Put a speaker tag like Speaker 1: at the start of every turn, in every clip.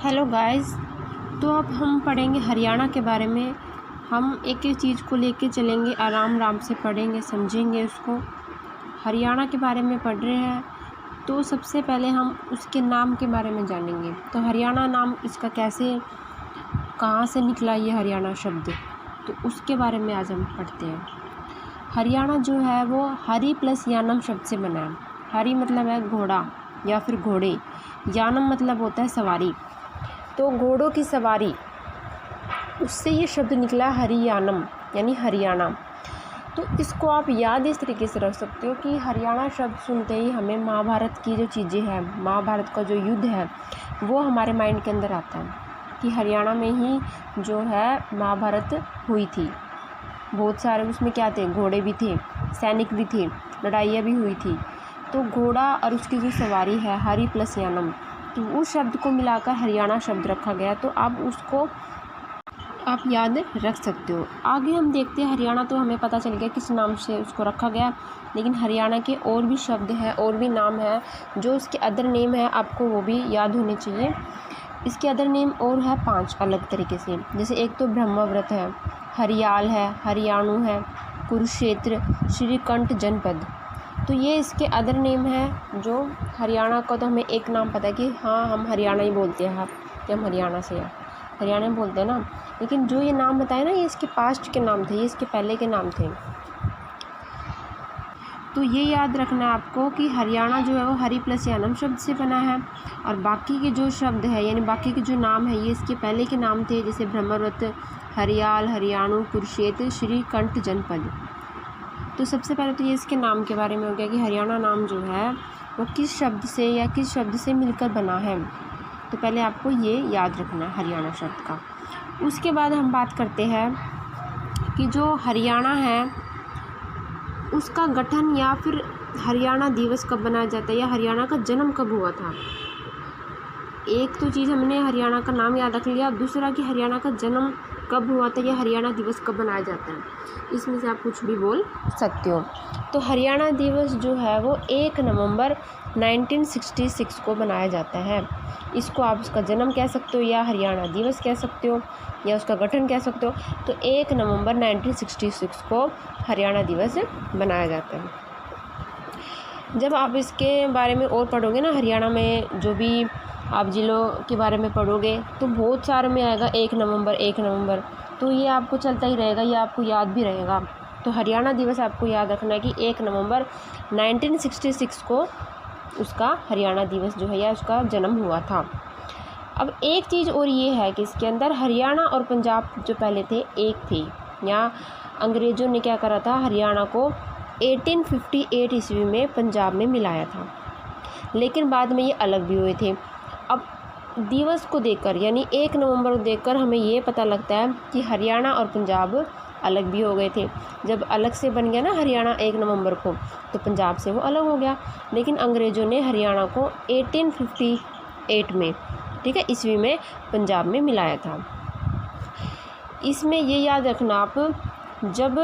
Speaker 1: Hello guys. तो अब हम पढ़ेंगे हरियाणा के बारे में। हम एक एक चीज़ को लेके चलेंगे, आराम आराम से पढ़ेंगे, समझेंगे उसको। हरियाणा के बारे में पढ़ रहे हैं तो सबसे पहले हम उसके नाम के बारे में जानेंगे। तो हरियाणा नाम इसका कैसे, कहाँ से निकला ये हरियाणा शब्द, तो उसके बारे में आज हम पढ़ते हैं। हरियाणा जो है वो हरि प्लस यानम शब्द से बना है। हरि मतलब है घोड़ा या फिर घोड़े, यानम मतलब होता है सवारी, तो घोड़ों की सवारी, उससे ये शब्द निकला हरियाणम यानी हरियाणा। तो इसको आप याद इस तरीके से रख सकते हो कि हरियाणा शब्द सुनते ही हमें महाभारत की जो चीज़ें हैं, महाभारत का जो युद्ध है वो हमारे माइंड के अंदर आता है कि हरियाणा में ही जो है महाभारत हुई थी। बहुत सारे उसमें क्या थे, घोड़े भी थे, सैनिक भी थे, लड़ाइयाँ भी हुई थी। तो घोड़ा और उसकी जो सवारी है हरि प्लस यानम, तो उस शब्द को मिलाकर हरियाणा शब्द रखा गया। तो आप उसको आप याद रख सकते हो। आगे हम देखते हैं हरियाणा, तो हमें पता चल गया किस नाम से उसको रखा गया, लेकिन हरियाणा के और भी शब्द हैं, और भी नाम है जो इसके अदर नेम है, आपको वो भी याद होने चाहिए। इसके अदर नेम और है 5 अलग तरीके से। जैसे एक तो ब्रह्मव्रत है, हरियाल है, हरियाणु है, कुरुक्षेत्र, श्रीकंठ जनपद। तो ये इसके अदर नेम है। जो हरियाणा का तो हमें एक नाम पता है कि हाँ हम हरियाणा ही बोलते हैं, कि हम हरियाणा से हैं, हरियाणा में बोलते हैं ना। लेकिन जो ये नाम बताए ना, ये इसके पास्ट के नाम थे, ये इसके पहले के नाम थे। तो ये याद रखना है आपको कि हरियाणा जो है वो हरि प्लस यानम शब्द से बना है, और बाकी के जो शब्द है यानी बाकी के जो नाम है ये इसके पहले के नाम थे। जैसे ब्रह्मव्रत, हरियाल, हरियाणु, कुरुक्षेत्र, श्रीकंठ जनपद। तो सबसे पहले तो ये इसके नाम के बारे में हो गया कि हरियाणा नाम जो है वो किस शब्द से या किस शब्द से मिलकर बना है। तो पहले आपको ये याद रखना है हरियाणा शब्द का। उसके बाद हम बात करते हैं कि जो हरियाणा है उसका गठन या फिर हरियाणा दिवस कब बनाया जाता है, या हरियाणा का जन्म कब हुआ था। एक तो चीज़ हमने हरियाणा का नाम याद रख लिया, दूसरा कि हरियाणा का जन्म कब हुआ था या हरियाणा दिवस कब मनाया जाता है, इसमें से आप कुछ भी बोल सकते हो। तो हरियाणा दिवस जो है वो 1 नवंबर 1966 को मनाया जाता है। इसको आप उसका जन्म कह सकते हो, या हरियाणा दिवस कह सकते हो, या उसका गठन कह सकते हो। तो 1 नवंबर 1966 को हरियाणा दिवस मनाया जाता है। जब आप इसके बारे में और पढ़ोगे ना, हरियाणा में जो भी आप जिलों के बारे में पढ़ोगे तो बहुत सारे में आएगा 1 नवंबर 1 नवंबर, तो ये आपको चलता ही रहेगा, ये आपको याद भी रहेगा। तो हरियाणा दिवस आपको याद रखना है कि 1 नवंबर 1966 को उसका हरियाणा दिवस जो है या उसका जन्म हुआ था। अब एक चीज़ और ये है कि इसके अंदर हरियाणा और पंजाब जो पहले थे एक थे, या अंग्रेज़ों ने क्या करा था, हरियाणा को 1858 ईस्वी में पंजाब में मिलाया था, लेकिन बाद में ये अलग भी हुए थे। अब दिवस को देखकर यानी 1 नवंबर को देखकर हमें ये पता लगता है कि हरियाणा और पंजाब अलग भी हो गए थे। जब अलग से बन गया ना हरियाणा 1 नवंबर को, तो पंजाब से वो अलग हो गया। लेकिन अंग्रेज़ों ने हरियाणा को 1858 में, ठीक है, ईस्वी में पंजाब में मिलाया था। इसमें ये याद रखना आप, जब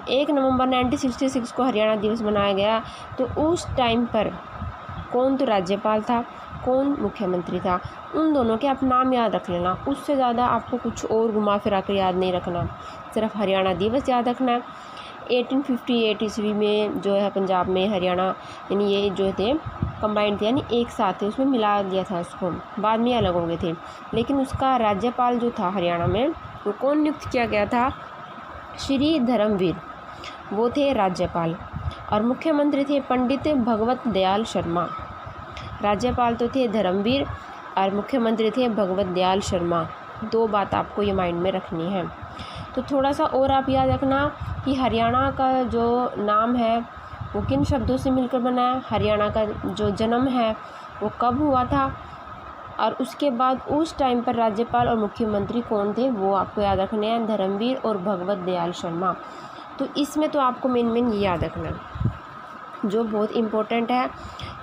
Speaker 1: 1 नवंबर 1966 को हरियाणा दिवस मनाया गया तो उस टाइम पर कौन तो राज्यपाल था, कौन मुख्यमंत्री था, उन दोनों के आप नाम याद रख लेना। उससे ज़्यादा आपको कुछ और घुमा फिरा कर याद नहीं रखना, सिर्फ हरियाणा दिवस याद रखना है। 1858 ईस्वी में जो है पंजाब में हरियाणा यानी ये जो थे कंबाइंड थे, यानी एक साथ थे, उसमें मिला दिया था उसको, बाद में अलग हो गए थे। लेकिन उसका राज्यपाल जो था हरियाणा में वो कौन नियुक्त किया गया था, श्री धर्मवीर, वो थे राज्यपाल। और मुख्यमंत्री थे पंडित भगवत दयाल शर्मा। राज्यपाल तो थे धर्मवीर और मुख्यमंत्री थे भगवत दयाल शर्मा। 2 बात आपको ये माइंड में रखनी है। तो थोड़ा सा और आप याद रखना कि हरियाणा का जो नाम है वो किन शब्दों से मिलकर बना है, हरियाणा का जो जन्म है वो कब हुआ था, और उसके बाद उस टाइम पर राज्यपाल और मुख्यमंत्री कौन थे वो आपको याद रखने हैं, धर्मवीर और भगवत दयाल शर्मा। तो इसमें तो आपको मेन ये याद रखना है जो बहुत इम्पोर्टेंट है,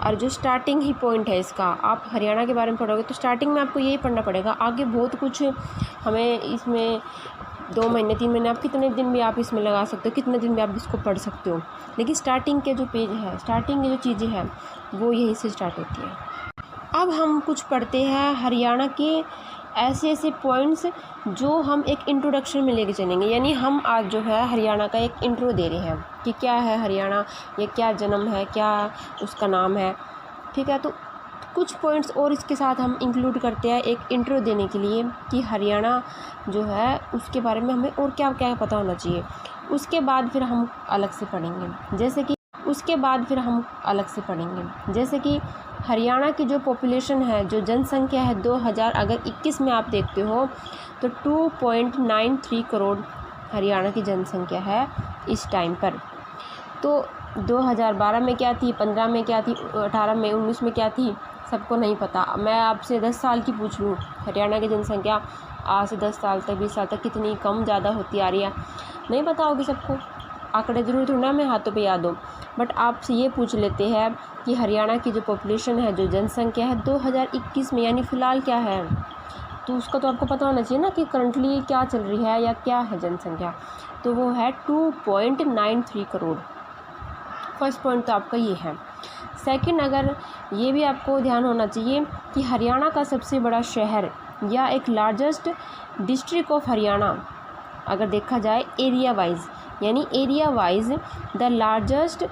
Speaker 1: और जो स्टार्टिंग ही पॉइंट है इसका। आप हरियाणा के बारे में पढ़ोगे तो स्टार्टिंग में आपको यही पढ़ना पड़ेगा। आगे बहुत कुछ हमें इसमें 2 महीने 3 महीने, आप कितने दिन भी आप इसमें लगा सकते हो, कितने दिन भी आप इसको पढ़ सकते हो, लेकिन स्टार्टिंग के जो पेज है, स्टार्टिंग की जो चीज़ें हैं वो यहीं से स्टार्ट होती है। अब हम कुछ पढ़ते हैं हरियाणा के ऐसे ऐसे पॉइंट्स जो हम एक इंट्रोडक्शन में लेके चलेंगे। यानी हम आज जो है हरियाणा का एक इंट्रो दे रहे हैं कि क्या है हरियाणा, ये क्या जन्म है, क्या उसका नाम है, ठीक है। तो कुछ पॉइंट्स और इसके साथ हम इंक्लूड करते हैं एक इंट्रो देने के लिए कि हरियाणा जो है उसके बारे में हमें और क्या क्या पता होना चाहिए। उसके बाद फिर हम अलग से पढ़ेंगे, जैसे कि हरियाणा की जो पॉपुलेशन है, जो जनसंख्या है 2021 में आप देखते हो तो 2.93 करोड़ हरियाणा की जनसंख्या है इस टाइम पर। तो 2012 में क्या थी, 15 में क्या थी, 18 में, 19 में क्या थी, सबको नहीं पता। मैं आपसे 10 साल की पूछ लूँ, हरियाणा की जनसंख्या आज से 10 साल तक, 20 साल तक कितनी कम ज़्यादा होती आ रही है, नहीं पता होगी सबको। आंकड़े ज़रूर थोड़ा हमें हाथों पे याद हो, बट आपसे ये पूछ लेते हैं कि हरियाणा की जो पॉपुलेशन है, जो जनसंख्या है 2021 में, यानी फ़िलहाल क्या है, तो उसका तो आपको पता होना चाहिए ना कि करंटली क्या चल रही है या क्या है जनसंख्या। तो वो है 2.93 करोड़। फर्स्ट पॉइंट तो आपका ये है। सेकंड, अगर ये भी आपको ध्यान होना चाहिए कि हरियाणा का सबसे बड़ा शहर या एक लार्जेस्ट डिस्ट्रिक्ट ऑफ हरियाणा अगर देखा जाए एरिया वाइज, यानी area wise the largest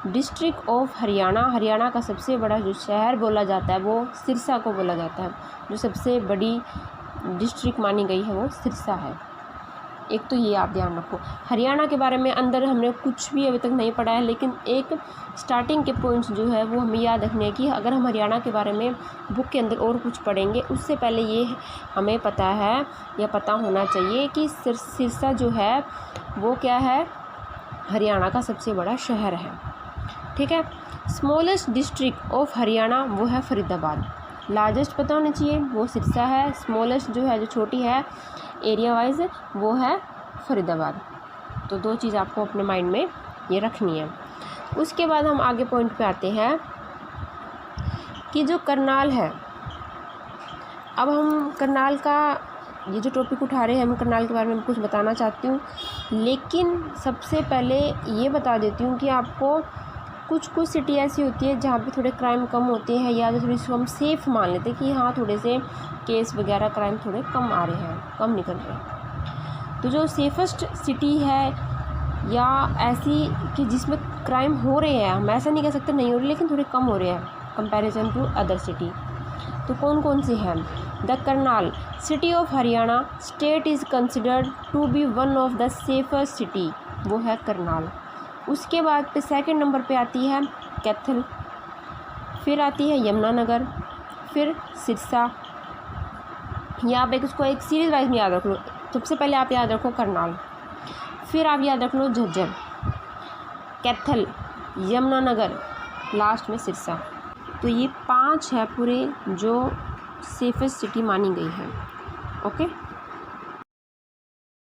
Speaker 1: district of Haryana का सबसे बड़ा जो शहर बोला जाता है वो सिरसा को बोला जाता है। जो सबसे बड़ी डिस्ट्रिक्ट मानी गई है वो सिरसा है। एक तो ये आप ध्यान रखो। हरियाणा के बारे में अंदर हमने कुछ भी अभी तक नहीं पढ़ा है, लेकिन एक स्टार्टिंग के पॉइंट्स जो है वो हमें याद रखने हैं कि अगर हम हरियाणा के बारे में बुक के अंदर और कुछ पढ़ेंगे उससे पहले ये हमें पता है या पता होना चाहिए कि सिरसा जो है वो क्या है, हरियाणा का सबसे बड़ा शहर है, ठीक है। स्मॉलेस्ट डिस्ट्रिक्ट ऑफ हरियाणा वो है फरीदाबाद। लार्जेस्ट पता होना चाहिए वो सिरसा है, स्मॉलेस्ट जो है, जो छोटी है एरिया वाइज, वो है फरीदाबाद। तो दो चीज़ आपको अपने माइंड में ये रखनी है। उसके बाद हम आगे पॉइंट पे आते हैं कि जो करनाल है। अब हम करनाल का ये जो टॉपिक उठा रहे हैं, हम करनाल के बारे में कुछ बताना चाहती हूँ, लेकिन सबसे पहले ये बता देती हूँ कि आपको कुछ सिटी ऐसी होती है जहाँ पे थोड़े क्राइम कम होते हैं, या तो थोड़ी सी हम सेफ़ मान लेते हैं कि हाँ थोड़े से केस वगैरह क्राइम थोड़े कम आ रहे हैं, कम निकल रहे हैं। तो जो सेफेस्ट सिटी है या ऐसी कि जिसमें क्राइम हो रहे हैं, हम ऐसा नहीं कह सकते नहीं हो रहे, लेकिन थोड़े कम हो रहे हैं कंपैरिजन टू अदर सिटी, तो कौन कौन सी हैं? द Karnal city of Haryana state is considered to be one of the safest city, वो है करनाल। उसके बाद पे सेकंड नंबर पे आती है कैथल, फिर आती है यमुनानगर, फिर सिरसा। या आप इसको एक सीरीज वाइज में याद रख लो। सबसे पहले आप याद रखो करनाल, फिर आप याद रख लो झज्जर, कैथल, यमुनानगर, लास्ट में सिरसा। तो ये 5 है पूरे जो सेफेस्ट सिटी मानी गई है। ओके।